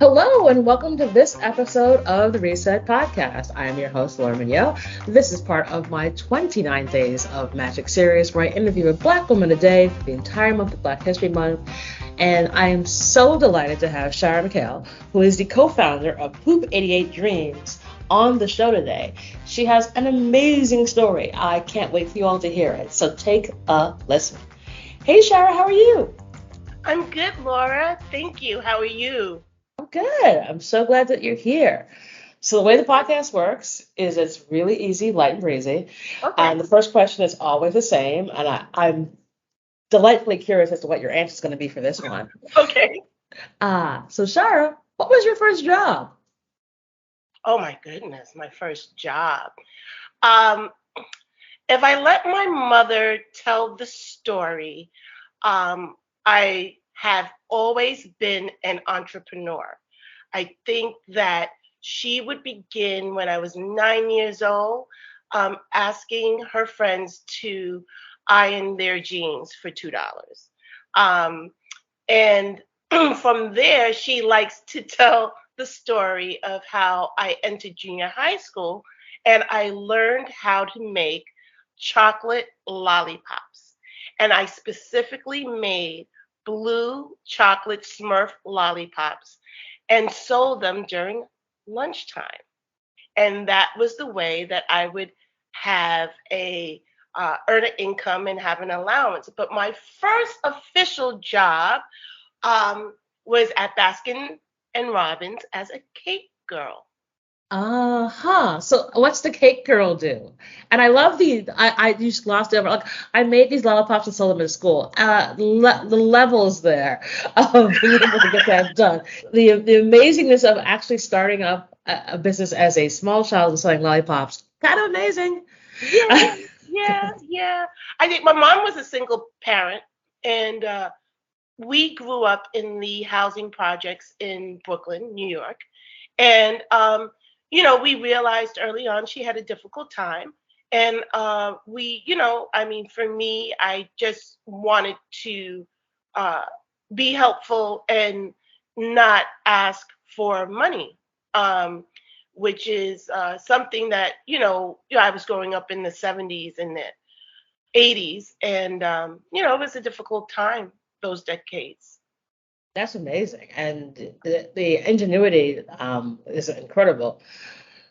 Hello and welcome to this episode of the Reset Podcast. I am your host, Laura McHayle. This is part of my 29 Days of Magic series where I interview a Black woman a day for the entire month of Black History Month. And I am so delighted to have Shara McHayle, who is the co-founder of Poop 88 Dreams, on the show today. She has an amazing story. I can't wait for you all to hear it. So take a listen. Hey, Shara, how are you? I'm good, Laura. Thank you. How are you? I'm good. I'm so glad that you're here. So the way the podcast works is it's really easy, light and breezy. Okay. And the first question is always the same. And I'm delightfully curious as to what your answer is going to be for this one. Okay. So Shara, what was your first job? Oh my goodness, my first job. If I let my mother tell the story, I have always been an entrepreneur. I think that she would begin when I was 9 years old, asking her friends to iron their jeans for $2. And from there, she likes to tell the story of how I entered junior high school and I learned how to make chocolate lollipops. And I specifically made blue chocolate Smurf lollipops and sold them during lunchtime. And that was the way that I would have earn an income and have an allowance. But my first official job was at Baskin and Robbins as a cake girl. So what's the cake girl do? And I love I just glossed over, like, I made these lollipops and sold them in school. The levels there of being able to get that done. The amazingness of actually starting up a business as a small child and selling lollipops. Kind of amazing. Yeah. I think my mom was a single parent, and we grew up in the housing projects in Brooklyn, New York. And we realized early on she had a difficult time. And for me, I just wanted to be helpful and not ask for money, which is something that, I was growing up in the 70s and the 80s. And, it was a difficult time, those decades. That's amazing. And the ingenuity is incredible.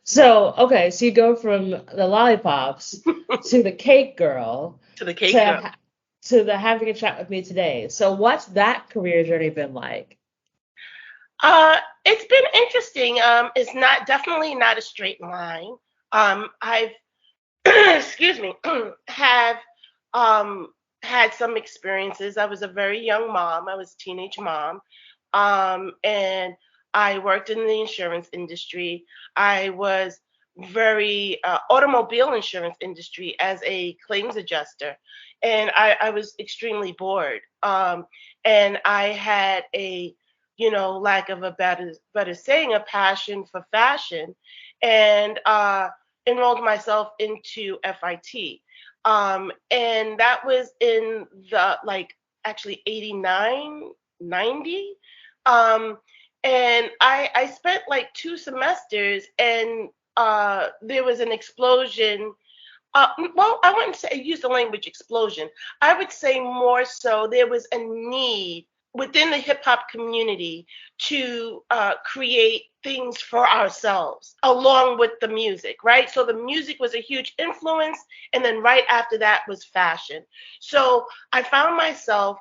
So, okay, so you go from the lollipops to the cake girl To the cake girl. to the having a chat with me today. So what's that career journey been like? It's been interesting. It's definitely not a straight line. I've, excuse me, have had some experiences. I was a very young mom. I was a teenage mom. And I worked in the insurance industry. I was very automobile insurance industry as a claims adjuster. And I was extremely bored. And I had lack of a better saying, a passion for fashion, and enrolled myself into FIT. And that was in the actually 89, 90. And I spent like 2 semesters, and there was an explosion. I wouldn't say use the language explosion. I would say more so there was a need within the hip hop community to create things for ourselves along with the music, right? So the music was a huge influence. And then right after that was fashion. So I found myself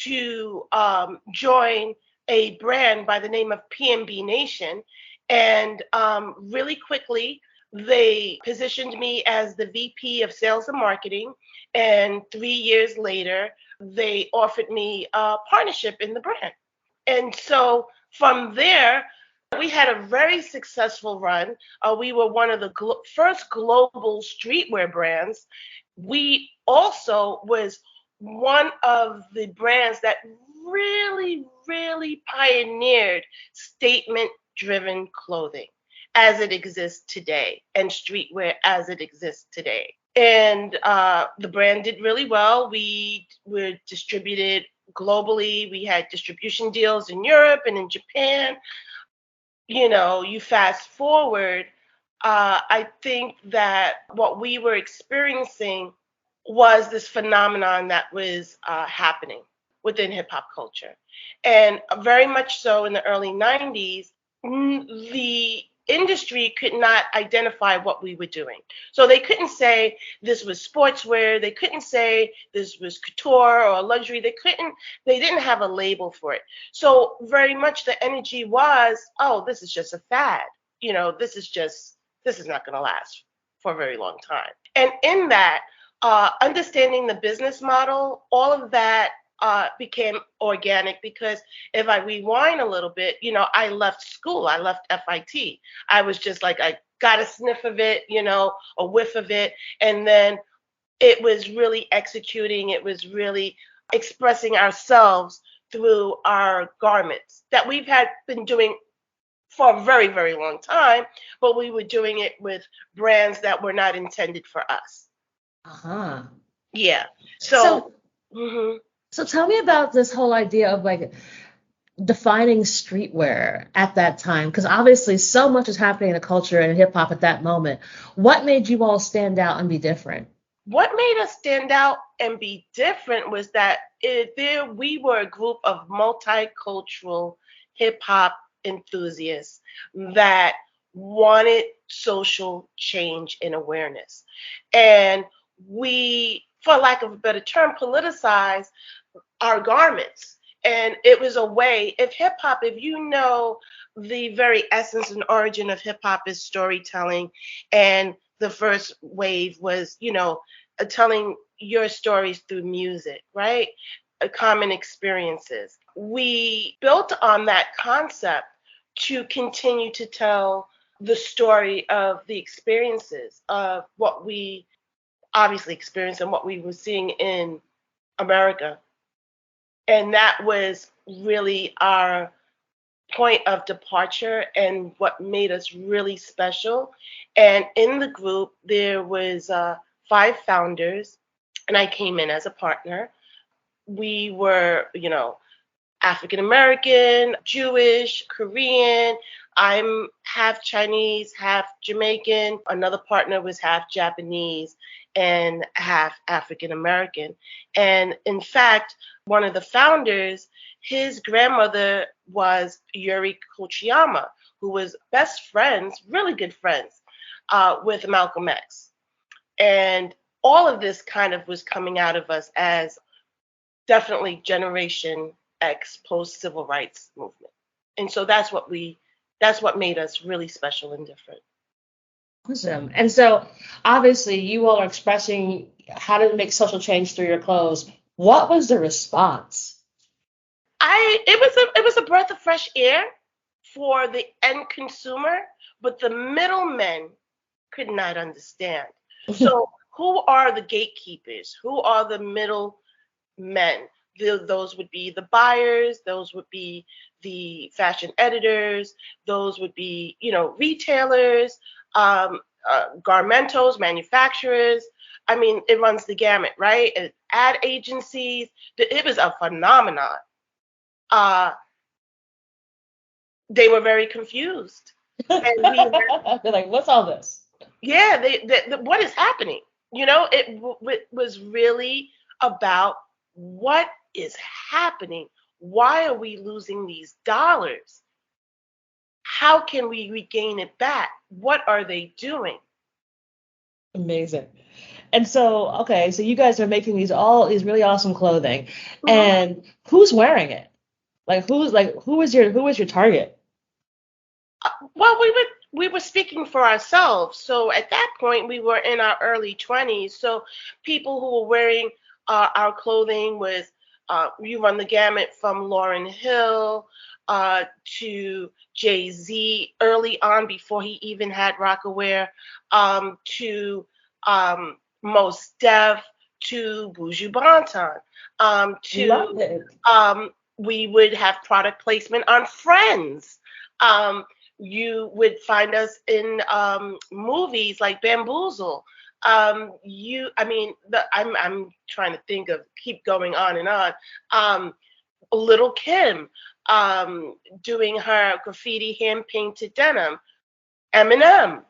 to join a brand by the name of PNB Nation. And really quickly, they positioned me as the VP of sales and marketing. And 3 years later, they offered me a partnership in the brand. And so from there, we had a very successful run. We were one of the first global streetwear brands. We also was one of the brands that really, really pioneered statement-driven clothing as it exists today, and streetwear as it exists today. And the brand did really well. We were distributed globally. We had distribution deals in Europe and in Japan. you fast forward, I think that what we were experiencing was this phenomenon that was happening within hip hop culture. And very much so in the early 90s, the industry could not identify what we were doing. So they couldn't say this was sportswear, they couldn't say this was couture or luxury, they didn't have a label for it. So very much the energy was, oh, this is just a fad. This is not going to last for a very long time. And in that, understanding the business model, all of that became organic because if I rewind a little bit, I left school, I left FIT. I was just like, I got a sniff of it, a whiff of it. And then it was really executing, it was really expressing ourselves through our garments that we've had been doing for a very, very long time, but we were doing it with brands that were not intended for us. Uh-huh. Yeah. So, Mhm. so tell me about this whole idea of like defining streetwear at that time, because obviously so much is happening in the culture and hip hop at that moment. What made you all stand out and be different? What made us stand out and be different was that we were a group of multicultural hip hop enthusiasts that wanted social change and awareness. And we, for lack of a better term, politicized our garments. And it was a way, if you know the very essence and origin of hip hop is storytelling, and the first wave was, telling your stories through music, right? Common experiences. We built on that concept to continue to tell the story of the experiences of what we obviously experienced and what we were seeing in America. And that was really our point of departure and what made us really special. And in the group, there was 5 founders, and I came in as a partner. We were, African American, Jewish, Korean. I'm half Chinese, half Jamaican. Another partner was half Japanese and half African American. And in fact, one of the founders, his grandmother was Yuri Kochiyama, who was best friends, really good friends, with Malcolm X. And all of this kind of was coming out of us as definitely Generation X post civil rights movement. And so that's what made us really special and different. Awesome. And so obviously you all are expressing how to make social change through your clothes. What was the response? It was a breath of fresh air for the end consumer, but the middlemen could not understand. So who are the gatekeepers? Who are the middle men? Those would be the buyers, those would be the fashion editors, those would be, retailers, garmentos, manufacturers. I mean, it runs the gamut, right? Ad agencies. It was a phenomenon. They were very confused. And They're like, what's all this? yeah, what is happening? It was really about what is happening. Why are we losing these dollars? How can we regain it back? What are they doing? Amazing. And so, okay, so you guys are making these really awesome clothing, Mhm. and who's wearing it? Who is your target? Well, we were speaking for ourselves. So at that point, we were in our early 20s. So people who were wearing our clothing was you run the gamut from Lauryn Hill to Jay-Z early on before he even had Rocawear, to Mos Def, to Buju Banton, Love to it. we would have product placement on Friends. You would find us in movies like Bamboozle. I'm trying to think of, keep going on and on. Little Kim, doing her graffiti hand painted denim. Eminem,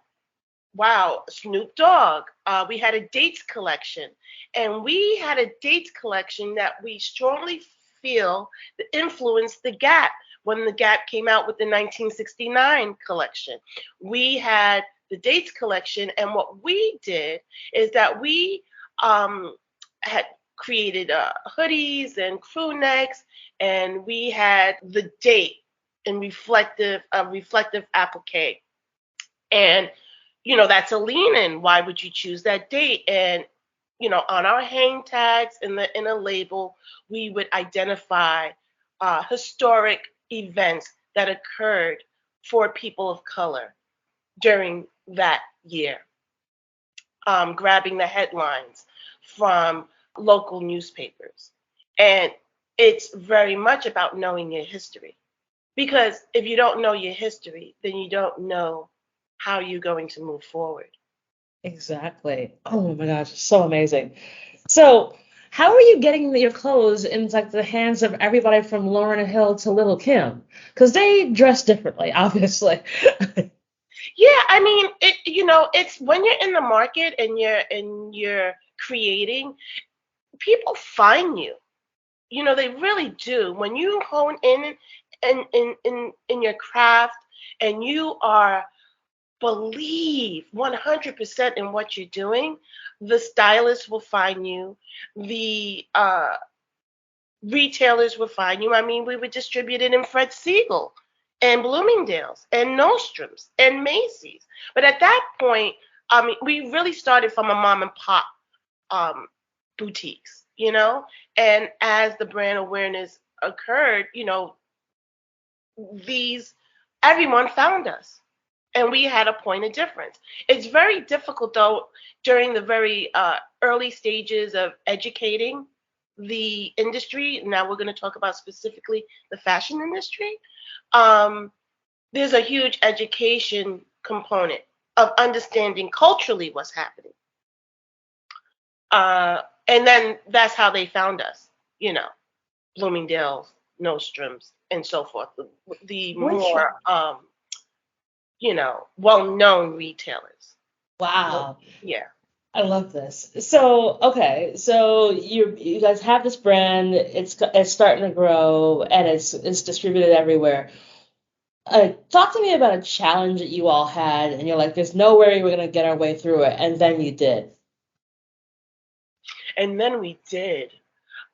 wow, Snoop Dogg. We had a dates collection, and we had a dates collection that we strongly feel influenced the Gap when the Gap came out with the 1969 collection. We had the dates collection, and what we did is that we had created hoodies and crew necks, and we had the date in reflective applique. And that's a lean in. Why would you choose that date? And on our hang tags in a label, we would identify historic events that occurred for people of color during that year, grabbing the headlines from local newspapers. And it's very much about knowing your history. Because if you don't know your history, then you don't know how you're going to move forward. Exactly. Oh my gosh, so amazing. So, how are you getting your clothes in like the hands of everybody from Lauryn Hill to Little Kim? Because they dress differently, obviously. Yeah, I mean, it's when you're in the market and you're creating, people find you. They really do. When you hone in your craft and you are believe 100% in what you're doing, the stylists will find you, the retailers will find you. I mean, we were distributed in Fred Siegel and Bloomingdale's and Nordstrom's and Macy's. But at that point, I mean, we really started from a mom and pop boutiques, and as the brand awareness occurred, these everyone found us and we had a point of difference. It's very difficult though during the very early stages of educating the industry. Now we're going to talk about specifically the fashion industry. There's a huge education component of understanding culturally what's happening. And then that's how they found us, Bloomingdale's, Nordstrom's, and so forth. The more, well-known retailers. Wow. Yeah. I love this. So, okay, so you guys have this brand, it's starting to grow and it's distributed everywhere. Talk to me about a challenge that you all had and you're like, there's no way we're gonna get our way through it, and then you did. And then we did.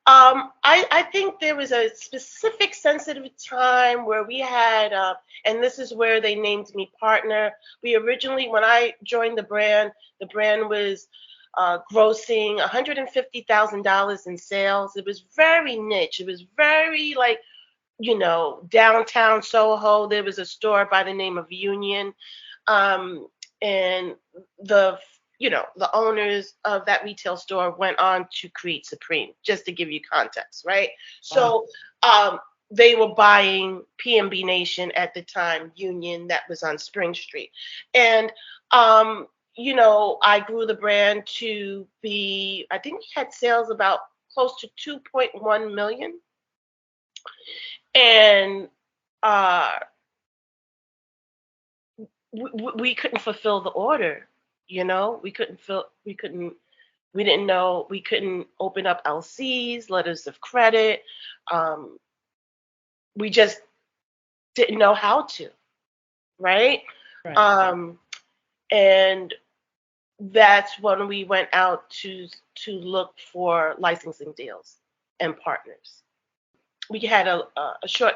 I think there was a specific sensitive time where we had, and this is where they named me partner. We originally, when I joined the brand was grossing $150,000 in sales. It was very niche. It was very like, downtown Soho. There was a store by the name of Union. And the owners of that retail store went on to create Supreme, just to give you context, right? So they were buying PNB Nation at the time, Union, that was on Spring Street. And, I grew the brand to be, I think we had sales about close to 2.1 million. And we couldn't fulfill the order. We didn't know, we couldn't open up LCs, letters of credit. We just didn't know how to, right? Right. And that's when we went out to look for licensing deals and partners. We had a short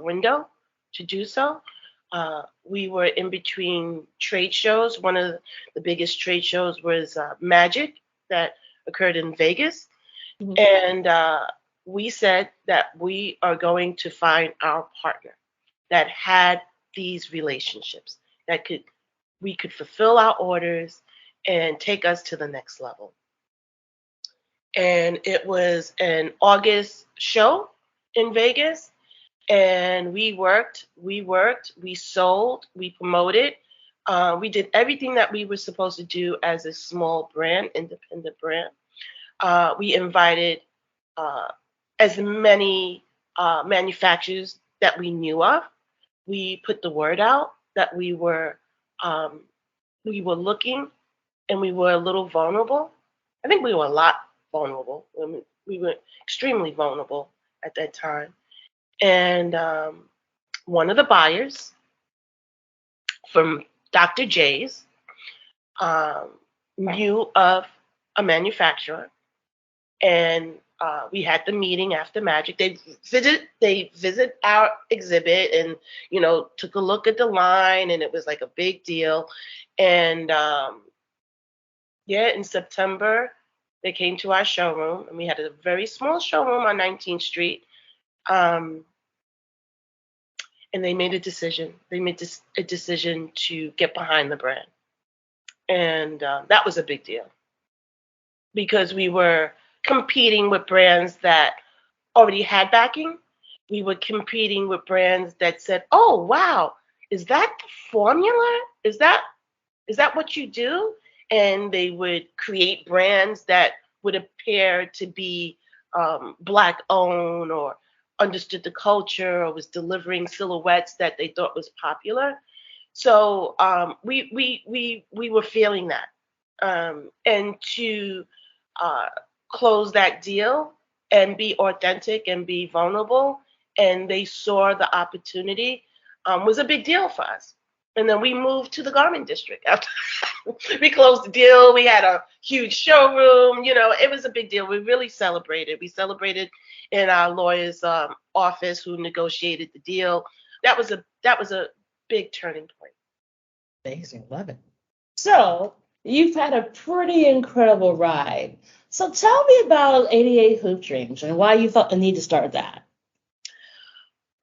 window to do so. We were in between trade shows. One of the biggest trade shows was Magic that occurred in Vegas. Mm-hmm. And we said that we are going to find our partner that had these relationships, that we could fulfill our orders and take us to the next level. And it was an August show in Vegas. And we worked, we sold, we promoted. We did everything that we were supposed to do as a small brand, independent brand. We invited as many manufacturers that we knew of. We put the word out that um, we were looking, and we were a little vulnerable. I think we were a lot vulnerable. I mean, we were extremely vulnerable at that time. And one of the buyers from Dr. J's um, knew of a manufacturer, and we had the meeting after Magic. They visit our exhibit, and took a look at the line, and it was like a big deal. And yeah, in September they came to our showroom, and we had a very small showroom on 19th Street. Um, and they made a decision. They made a decision to get behind the brand, and that was a big deal because we were competing with brands that already had backing. We were competing with brands that said, "Oh, wow, is that the formula? Is that what you do?" And they would create brands that would appear to be black owned, or understood the culture, or was delivering silhouettes that they thought was popular. So we were feeling that, and to uh, close that deal and be authentic and be vulnerable, and they saw the opportunity, was a big deal for us. And then we moved to the garment district after we closed the deal. We had a huge showroom. It was a big deal. We really celebrated. We celebrated in our lawyer's office, who negotiated the deal. That was a big turning point. Amazing. Love it. So you've had a pretty incredible ride. So tell me about 88 Hoop Dreams and why you felt the need to start that.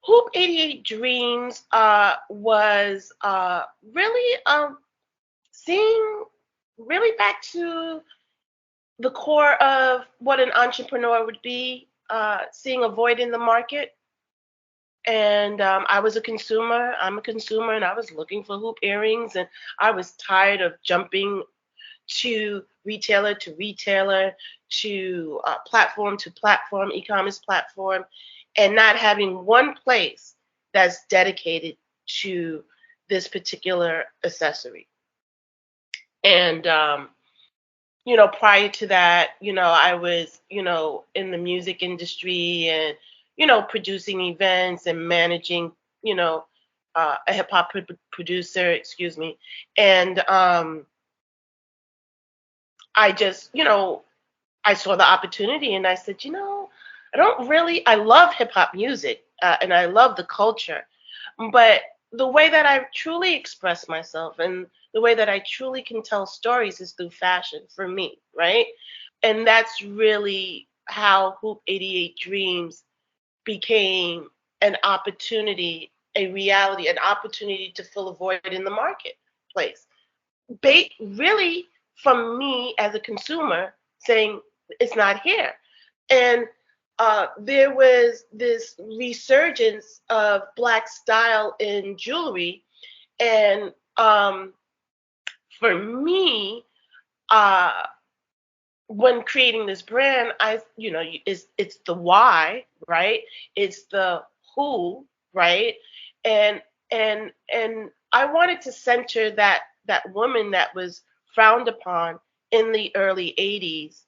Hoop 88 Dreams was really seeing really back to the core of what an entrepreneur would be, seeing a void in the market. And I was a consumer. I'm a consumer, and I was looking for hoop earrings, and I was tired of jumping to retailer, to platform, e-commerce platform, and not having one place that's dedicated to this particular accessory. And prior to that, I was, in the music industry, and producing events and managing, a hip hop producer, excuse me. And I just, I saw the opportunity, and I said, I love hip hop music, and I love the culture, but the way that I truly express myself, and the way that I truly can tell stories, is through fashion for me, right? And that's really how Hoop 88 Dreams became an opportunity, a reality, an opportunity to fill a void in the marketplace. Really, from me as a consumer saying it's not here. And there was this resurgence of Black style in jewelry. And for me, uh, when creating this brand, it's the why, right? It's the who, right? And and I wanted to center that woman that was frowned upon in the early 80s,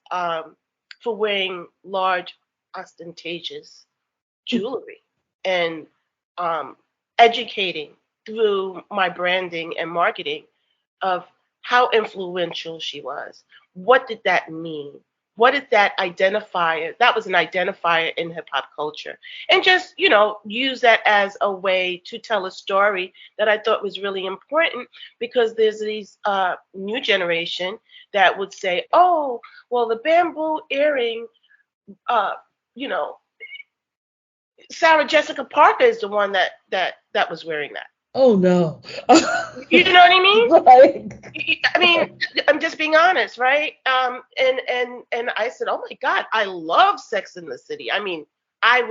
for wearing large, ostentatious jewelry, and um, educating through my branding and marketing of how influential she was. What did that mean? What did that identifier? That was an identifier in hip hop culture. And just, use that as a way to tell a story that I thought was really important, because there's these new generation that would say, oh, well, the bamboo earring, uh, you know, Sarah Jessica Parker is the one that was wearing that. Oh no. You know what I mean? Like, I mean, I'm just being honest, right? And I said, oh my God, I love Sex in the City. I mean, I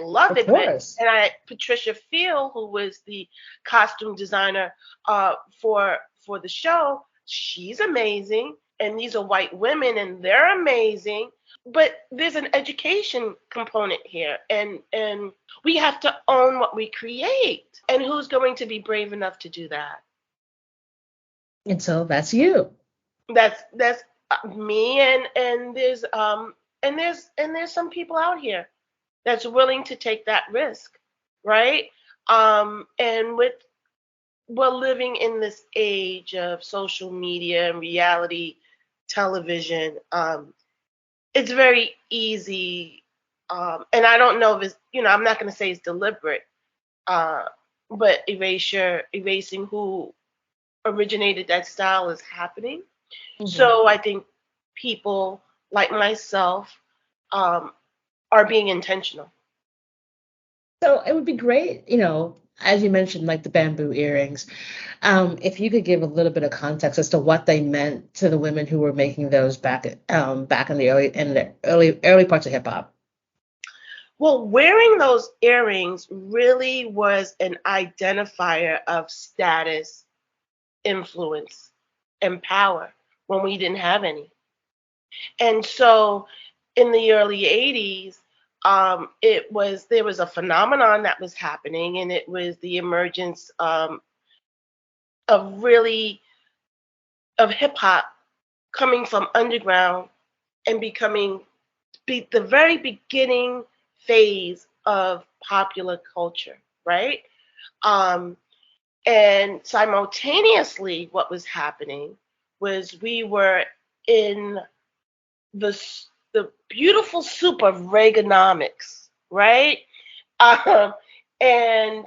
love of it. course. And Patricia Field, who was the costume designer for the show, she's amazing. And these are white women, and they're amazing. but there's an education component here, and we have to own what we create. And who's going to be brave enough to do that? And so that's you. That's me, and there's some people out here that's willing to take that risk, right? And with we're living in this age of social media and reality television. It's very easy, and I don't know if it's, I'm not going to say it's deliberate, uh, but erasing who originated that style is happening. Hmm. So I think people like myself um, are being intentional. So it would be great, as you mentioned, like the bamboo earrings, if you could give a little bit of context as to what they meant to the women who were making those back in the early parts of hip hop. Well, wearing those earrings really was an identifier of status, influence, and power when we didn't have any. And so in the early 80s, there was a phenomenon that was happening, and it was the emergence of really of hip hop coming from underground and becoming the very beginning phase of popular culture, right? Um, and simultaneously, what was happening was we were in the beautiful soup of Reaganomics, right? Um, and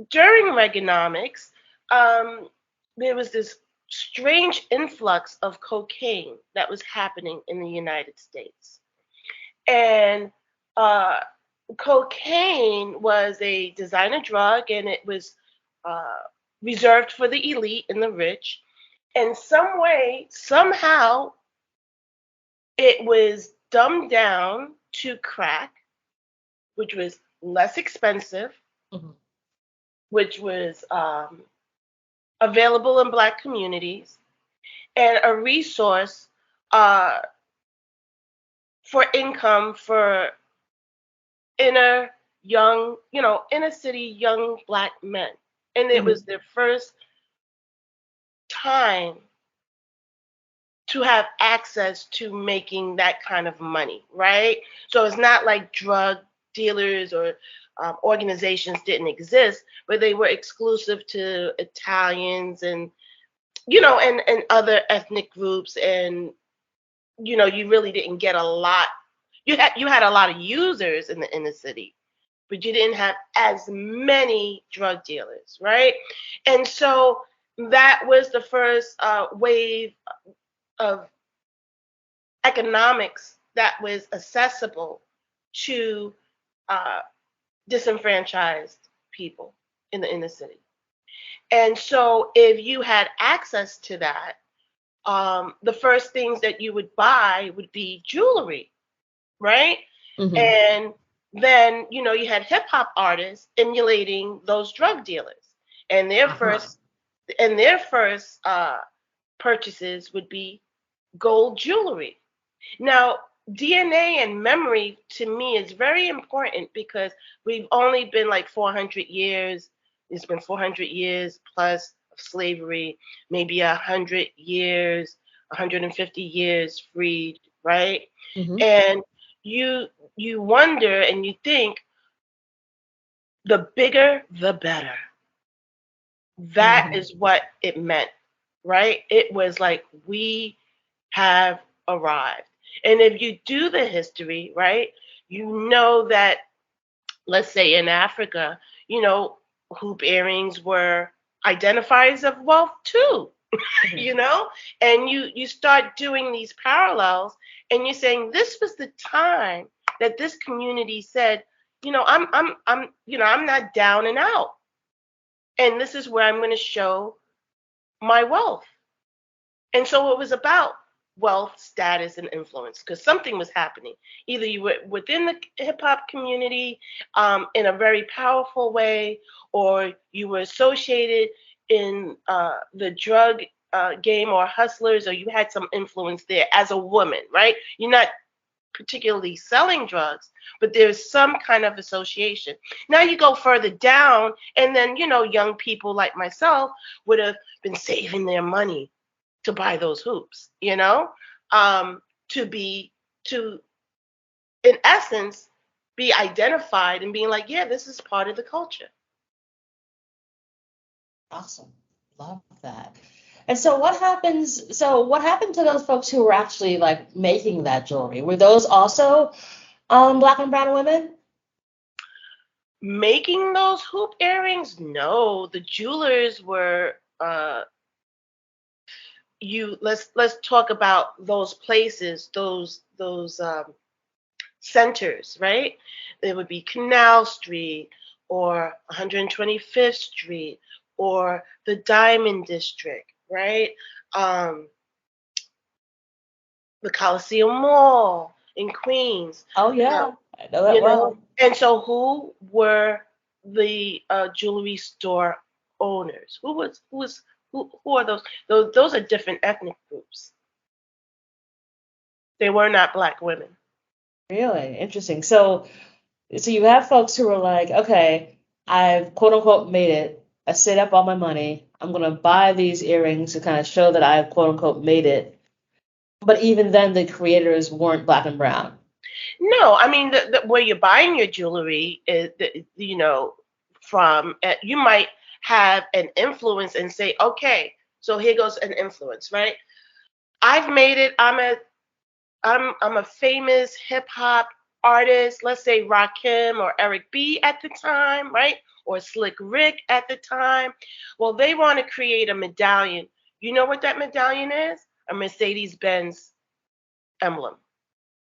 during Reaganomics, um, there was this strange influx of cocaine that was happening in the United States. And uh, cocaine was a designer drug, and it was uh, reserved for the elite and the rich. And some way, somehow, it was dumbed down to crack, which was less expensive, Mhm. which was available in Black communities, and a resource uh, for income for inner inner city young Black men. And it was Mhm. their first time to have access to making that kind of money, right? So it's not like drug dealers or organizations didn't exist, but they were exclusive to Italians and and other ethnic groups, and you really didn't get a lot. You had a lot of users in the city, but you didn't have as many drug dealers, right? And so that was the first wave of economics that was accessible to uh, disenfranchised people in the inner city. And so if you had access to that, the first things that you would buy would be jewelry, right? Mhm. And then, you had hip hop artists emulating those drug dealers. And their Uh-huh. first and their first purchases would be gold jewelry. Now, DNA and memory to me is very important because we've only been like 400 years. It's been 400 years plus of slavery, maybe 100 years, 150 years freed, right? Mhm. And you you wonder and you think the bigger the better. That Mhm. is what it meant, right? It was like we have arrived. And if you do the history, right, you know that, let's say in Africa, hoop earrings were identifiers of wealth too, Mhm. you know? And you start doing these parallels, and you're saying this was the time that this community said, I'm not down and out. And this is where I'm going to show my wealth. And so it was about wealth, status, and influence because something was happening. Either you were within the hip hop community in a very powerful way, or you were associated in the drug game or hustlers, or you had some influence there as a woman, right? You're not. particularly selling drugs, but there's some kind of association. Now you go further down, and then, young people like myself would have been saving their money to buy those hoops, to be, to, in essence, be identified and being like, yeah, this is part of the culture. Awesome. Love that. And so what happens, what happened to those folks who were actually like making that jewelry? Were those also Black and brown women? Making those hoop earrings? No, the jewelers were let's talk about those places, those centers, right? It would be Canal Street or 125th Street or the Diamond District, right? The Coliseum Mall in Queens. Oh yeah, I know that well. And so who were the jewelry store owners? Who are those? Those are different ethnic groups. They were not Black women. Really interesting. So you have folks who are like, okay, I've quote unquote made it. I saved up all my money. I'm gonna buy these earrings to kind of show that I've quote unquote made it. But even then, the creators weren't Black and brown. No, I mean, where you're buying your jewelry is, from, you might have an influence and say, okay, so here goes an influence, right? I've made it. I'm a famous hip hop artist. Let's say Rakim or Eric B at the time, right? Or Slick Rick at the time. Well, they want to create a medallion. You know what that medallion is? A Mercedes-Benz emblem.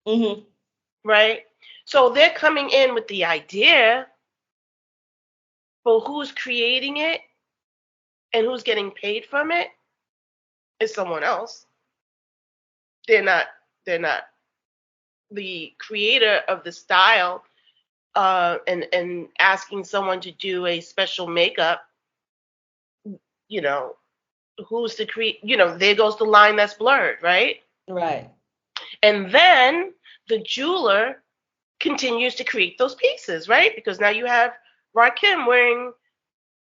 Mm-hmm. Right? So they're coming in with the idea, but who's creating it and who's getting paid from it is someone else. They're not the creator of the style, and asking someone to do a special makeup. Who's the create? There goes the line that's blurred, right? Right. And then the jeweler continues to create those pieces, right? Because now you have Rakim wearing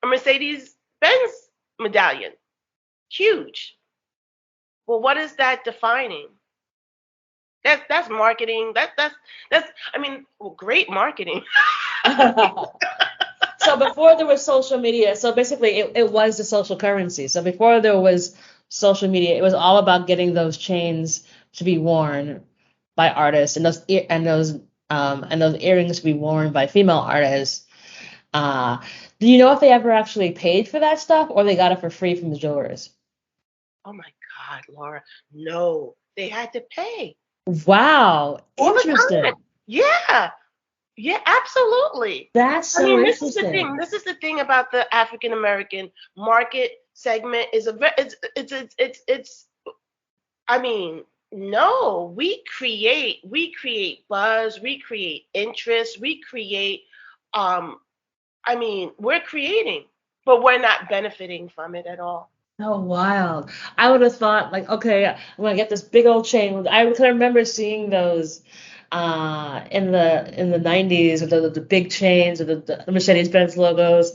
a Mercedes-Benz medallion. Huge. Well, what is that defining? That's marketing. That's great marketing. So before there was social media, so basically it was the social currency. So before there was social media, it was all about getting those chains to be worn by artists and those earrings to be worn by female artists. Do you know if they ever actually paid for that stuff or they got it for free from the jewelers? Oh my God, Laura. No, they had to pay. Wow. Interesting. Yeah. Yeah, absolutely. That's so interesting. This is the thing about the African American market segment no, we create buzz, we create interest, we create we're creating, but we're not benefiting from it at all. So wild. I would have thought like, okay, I'm gonna get this big old chain. I can remember seeing those in the 90s with the big chains with the Mercedes-Benz logos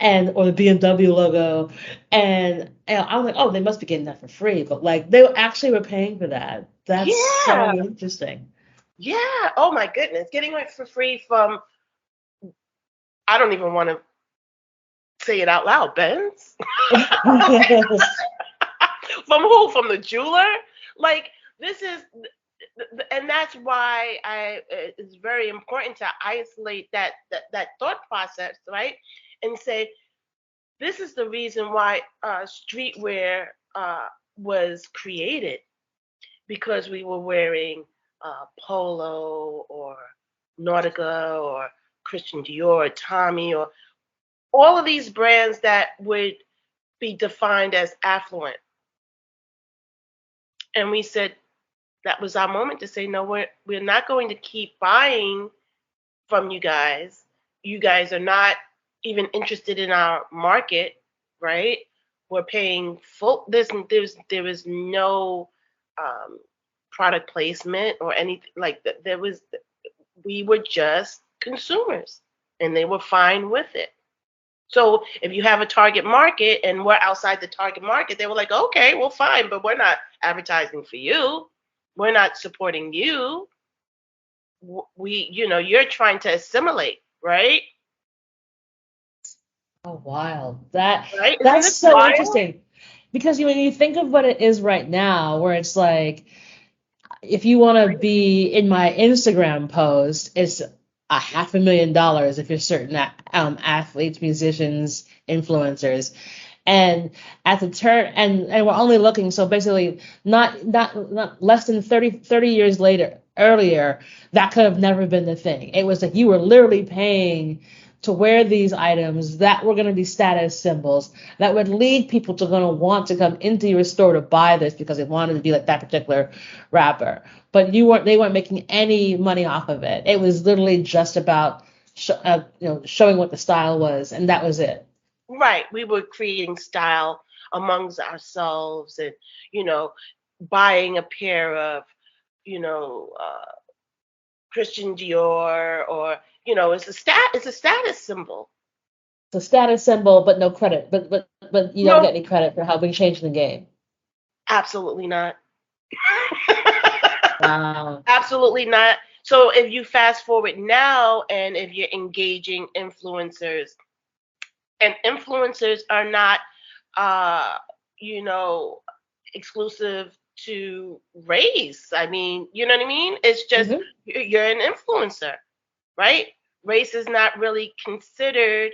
or the BMW logo, and I was like, oh, they must be getting that for free, but like they actually were paying for that. That's so interesting. Yeah. Oh my goodness, getting it for free from, I don't even want to say it out loud, Benz. From who? From the jeweler? Like, this is, and that's why it's very important to isolate that thought process, right? And say, this is the reason why streetwear was created, because we were wearing Polo or Nautica or Christian Dior or Tommy or all of these brands that would be defined as affluent. And we said that was our moment to say, no, we're not going to keep buying from you guys. You guys are not even interested in our market, right? We're paying full. There is no product placement or anything like that. We were just consumers, and they were fine with it. So if you have a target market and we're outside the target market, they were like, okay, well, fine, but we're not advertising for you. We're not supporting you. You're trying to assimilate, right? Oh, wild. Right? Isn't That's this so wild? interesting. Because when you think of what it is right now, where it's like, if you want to be in my Instagram post, it's $500,000 if you're certain athletes, musicians, influencers. And at the turn, and we're only looking, so basically not less than 30 years earlier, that could have never been the thing. It was like you were literally paying to wear these items that were going to be status symbols that would lead people to going to want to come into your store to buy this because they wanted to be like that particular rapper. But they weren't making any money off of it. It was literally just about showing what the style was, and that was it. Right. We were creating style amongst ourselves and, you know, buying a pair of, you know, Christian Dior or, it's a status symbol. It's a status symbol, but no credit. But you don't No, get any credit for helping change the game. absolutely not. Wow. Absolutely not. So if you fast forward now and if you're engaging influencers, and influencers are not, uh, you know, exclusive to race. I mean, you know what I mean? It's just Hmm. you're an influencer, right? Race is not really considered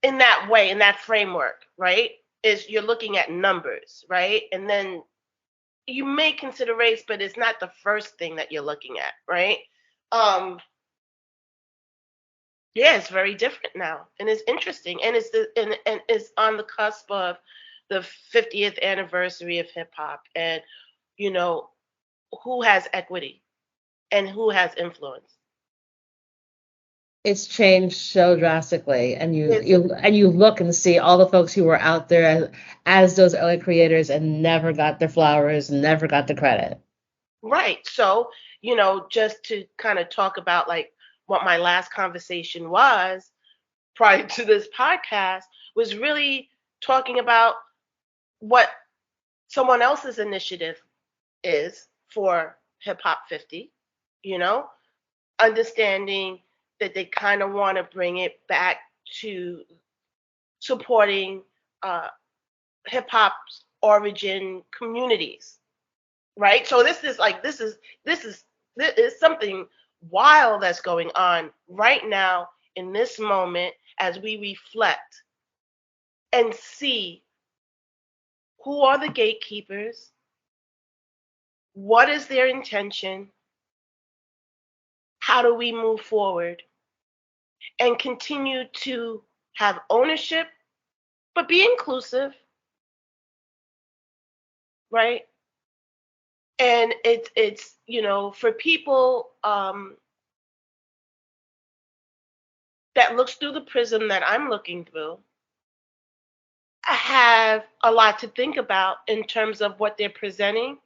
in that way, in that framework, right? Is you're looking at numbers, right? And then you may consider race, but it's not the first thing that you're looking at, right? Um, yeah, it's very different now, and it's interesting, and and it's on the cusp of the 50th anniversary of hip hop, and you know who has equity and who has influence. It's changed so drastically, and It's you look and see all the folks who were out there as those early creators and never got their flowers, never got the credit. right. So just to kind of talk about like what my last conversation was prior to this podcast was really talking about what someone else's initiative is for Hip Hop 50, you know, understanding that they kind of want to bring it back to supporting uh, hip hop's origin communities, right? So this is something wild that's going on right now in this moment as we reflect and see who are the gatekeepers, what is their intention, how do we move forward and continue to have ownership, but be inclusive, right? And it's for people that looks through the prism that I'm looking through, I have a lot to think about in terms of what they're presenting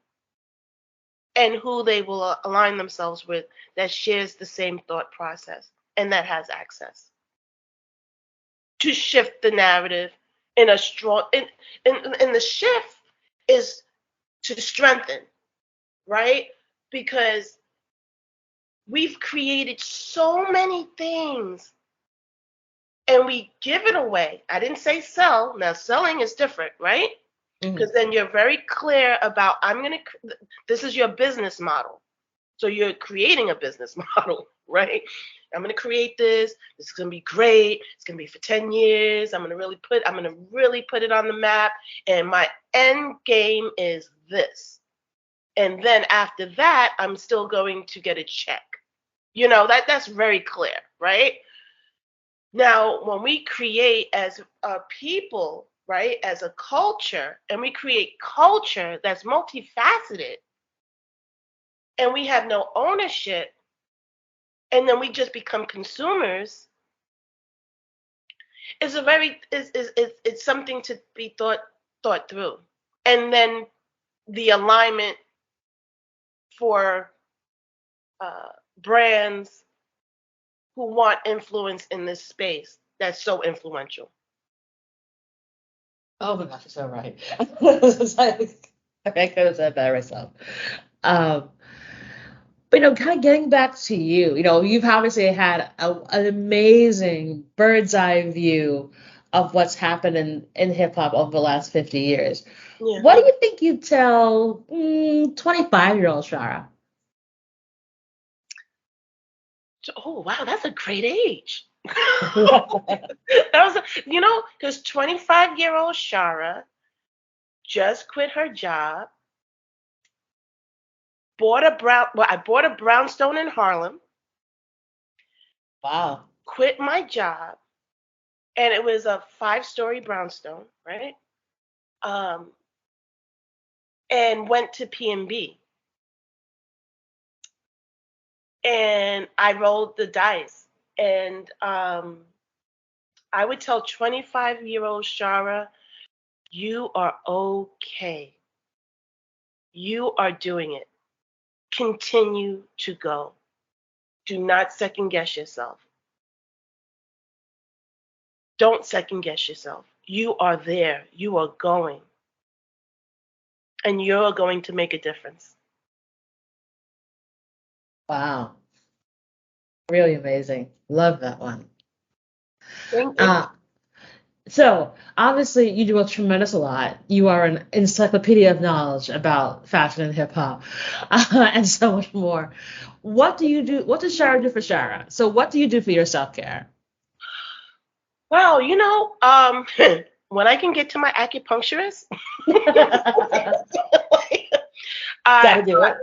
and who they will align themselves with that shares the same thought process and that has access to shift the narrative in a strong and the shift is to strengthen, right? Because we've created so many things and we give it away. I didn't say sell. Now selling is different, right? Hmm. Because then you're very clear about this is your business model. So you're creating a business model, right? I'm going to create this. This is going to be great. It's going to be for 10 years. I'm going to really put it on the map and my end game is this. And then after that, I'm still going to get a check. That's very clear, right? Now, when we create as a people, right, as a culture, and we create culture that's multifaceted, and we have no ownership, and then we just become consumers, it's something to be thought through. And then the alignment for brands who want influence in this space that's so influential. Oh my gosh, you're so right. It's like, I could have said that myself. Um, but kind of getting back to you, you've obviously had an amazing bird's eye view of what's happened in hip hop over the last 50 years. Yeah. What do you think you'd tell 25-year-old Shara? Oh, wow, that's a great age. That was, because 25-year-old Shara just quit her job, I bought a brownstone in Harlem. Wow. Quit my job, and it was a 5-story brownstone, right? And went to PNB. And I rolled the dice. And I would tell 25-year-old Shara, you are okay. You are doing it. Continue to go. Do not second guess yourself. Don't second guess yourself. You are there. You are going. And you're going to make a difference. Wow. Really amazing. Love that one. Thank you. So obviously you do a tremendous lot. You are an encyclopedia of knowledge about fashion and hip hop, and so much more. What do you do? What does Shara do for Shara? So what do you do for your self-care? Well, when I can get to my acupuncturist, That'll do it.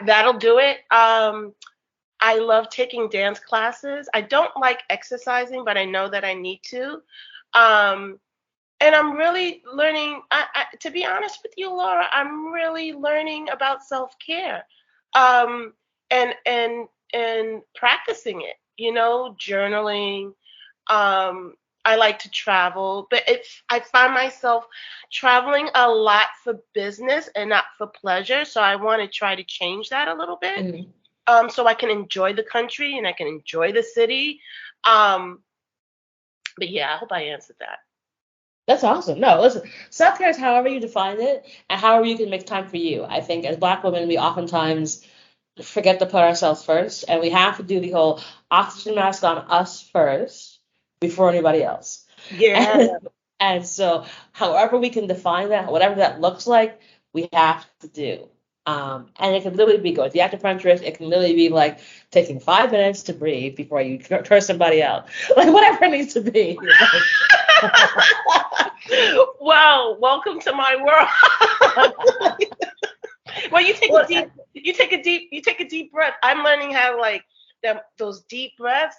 That'll do it. I love taking dance classes. I don't like exercising, but I know that I need to. And I'm really learning, to be honest with you, Laura, I'm really learning about self-care, and practicing it, journaling. I like to travel, but I find myself traveling a lot for business and not for pleasure. So I want to try to change that a little bit. Mm-hmm. So I can enjoy the country and I can enjoy the city. But yeah, I hope I answered that. That's awesome. No, listen, self-care is however you define it and however you can make time for you. I think as Black women, we oftentimes forget to put ourselves first, and we have to do the whole oxygen mask on us first before anybody else. Yeah. And so however we can define that, whatever that looks like, we have to do. And it can literally be going to the acupuncturist. It can literally be like taking 5 minutes to breathe before you curse somebody out. Like whatever it needs to be. Wow, welcome to my world. Well, you take a deep breath. I'm learning how those deep breaths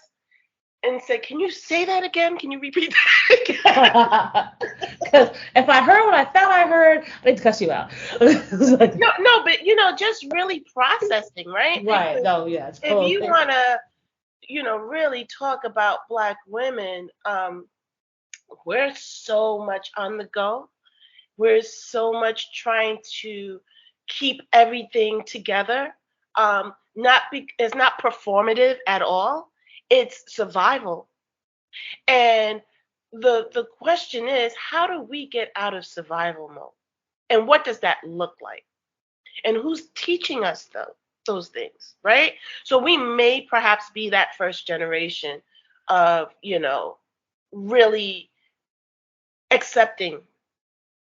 and say, can you say that again? Can you repeat that again? Because if I heard what I thought I heard, I need to cuss you out. No, but just really processing, right? Right. No, yeah. If you want to, really talk about Black women, we're so much on the go. We're so much trying to keep everything together. It's not performative at all. It's survival. And the question is, how do we get out of survival mode? And what does that look like? And who's teaching us those things, right? So we may perhaps be that first generation of, really accepting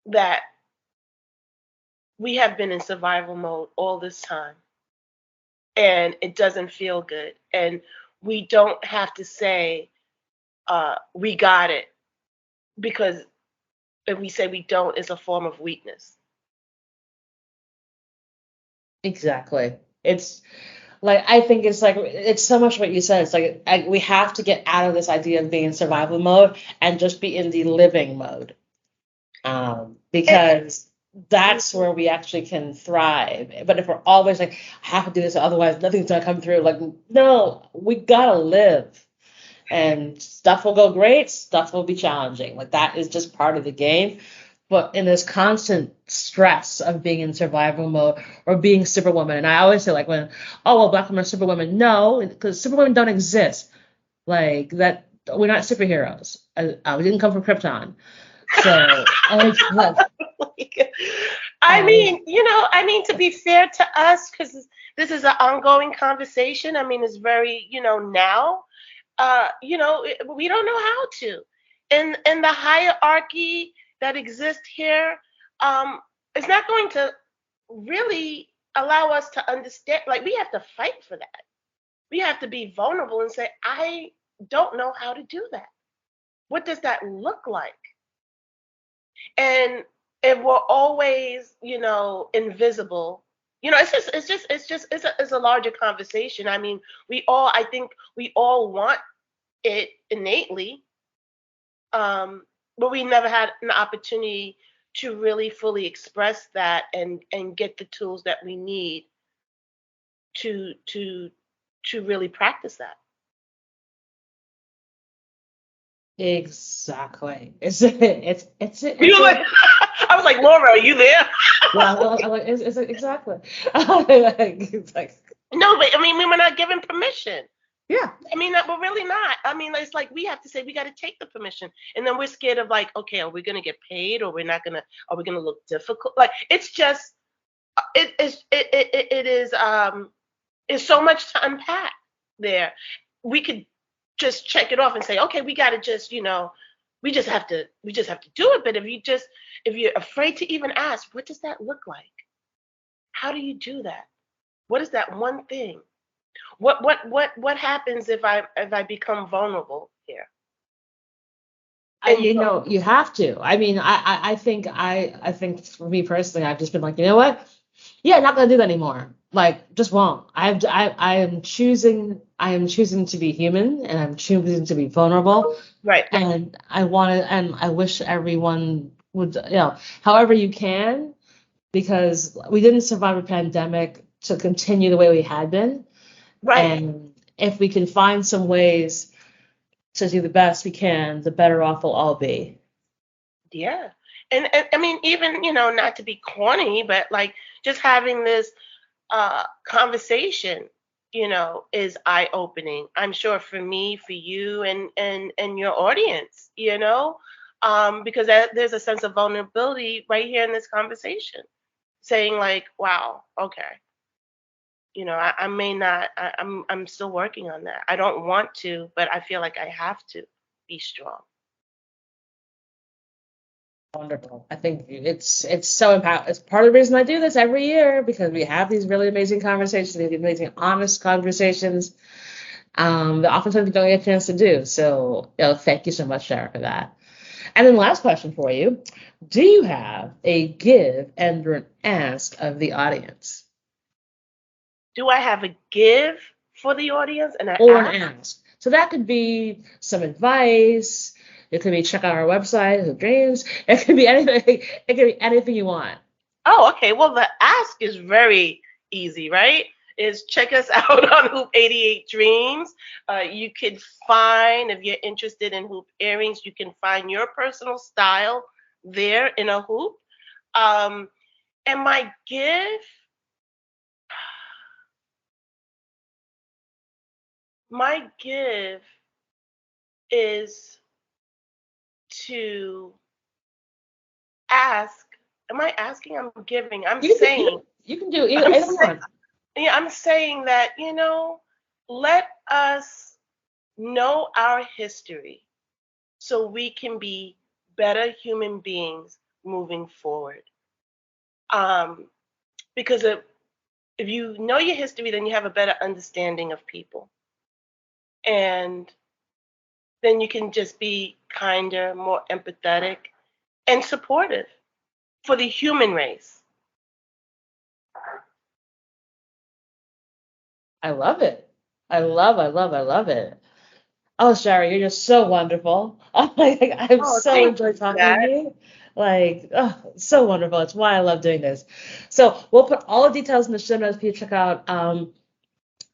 that we have been in survival mode all this time and it doesn't feel good. And we don't have to say, we got it, because if we say we don't, it's a form of weakness. Exactly. It's like, I think it's so much what you said. It's like we have to get out of this idea of being in survival mode and just be in the living mode. Because that's where we actually can thrive. But if we're always like, I have to do this, otherwise nothing's gonna come through. Like, no, we gotta live. And stuff will go great, stuff will be challenging. Like that is just part of the game. but in this constant stress of being in survival mode or being superwoman. And I always say, like, when, oh, well, black women are superwomen. No, because superwomen don't exist. Like, that, we're not superheroes. We didn't come from Krypton. So, I mean, to be fair to us, because this is an ongoing conversation. I mean, it's very, now, we don't know how to. And the hierarchy that exists here, is not going to really allow us to understand. Like, we have to fight for that. We have to be vulnerable and say, I don't know how to do that. What does that look like? And if we're always, invisible, it's a larger conversation. I mean, I think we all want it innately, but we never had an opportunity to really fully express that and get the tools that we need to really practice that. Exactly. It's You like, I was like, Laura, are you there? Yeah, it's exactly. It's like, no, but I mean, we're not given permission. Yeah. I mean, we're really not. I mean, it's like we have to say we got to take the permission, and then we're scared of, like, okay, are we gonna get paid, or are we gonna look difficult? Like, it's just, it's so much to unpack there. We could just check it off and say, okay, we got to just, we just have to do it. But if you're afraid to even ask, what does that look like? How do you do that? What is that one thing? What happens if I become vulnerable here? And you have to. I mean, I think for me personally, I've just been like, you know what? Yeah, not gonna do that anymore. Like, just won't. I am choosing to be human, and I'm choosing to be vulnerable. Right. And I wish everyone would, however you can, because we didn't survive a pandemic to continue the way we had been. Right. And if we can find some ways to do the best we can, the better off we'll all be. Yeah. And I mean, even, not to be corny, but like just having this conversation, is eye-opening. I'm sure for me, for you, and your audience, because there's a sense of vulnerability right here in this conversation, saying like, wow, okay. I may not, I'm still working on that. I don't want to, but I feel like I have to be strong. Wonderful. I think it's so empowering. It's part of the reason I do this every year, because we have these really amazing conversations, these amazing, honest conversations that oftentimes we don't get a chance to do. So, thank you so much, Shara, for that. And then last question for you. Do you have a give and an ask of the audience? Do I have a give for the audience and an ask? So that could be some advice. It could be check out our website, Hoop Dreams. It could be anything. It could be anything you want. Oh, okay. Well, the ask is very easy, right? Is check us out on Hoop 88 Dreams. You can find, if you're interested in hoop earrings, you can find your personal style there in a hoop. And my give, is to ask. Am I asking? I'm giving. I'm saying. You can do either one. Yeah, I'm saying that, let us know our history so we can be better human beings moving forward. Because if you know your history, then you have a better understanding of people. And then you can just be kinder, more empathetic, and supportive for the human race. I love it. I love it. Oh, Shara, you're just so wonderful. I've so enjoyed talking to you. Like, so wonderful. It's why I love doing this. So we'll put all the details in the show notes for you to check out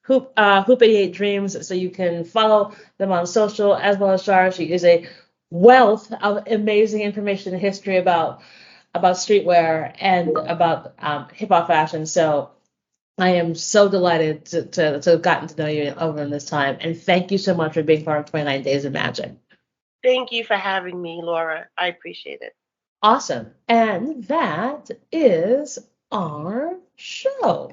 Hoop 88 Dreams, so you can follow them on social, as well as Shara. She is a wealth of amazing information and history about about streetwear and about hip hop fashion. So I am so delighted to have gotten to know you over this time. And thank you so much for being part of 29 Days of Magic. Thank you for having me, Laura. I appreciate it. Awesome. And that is our show.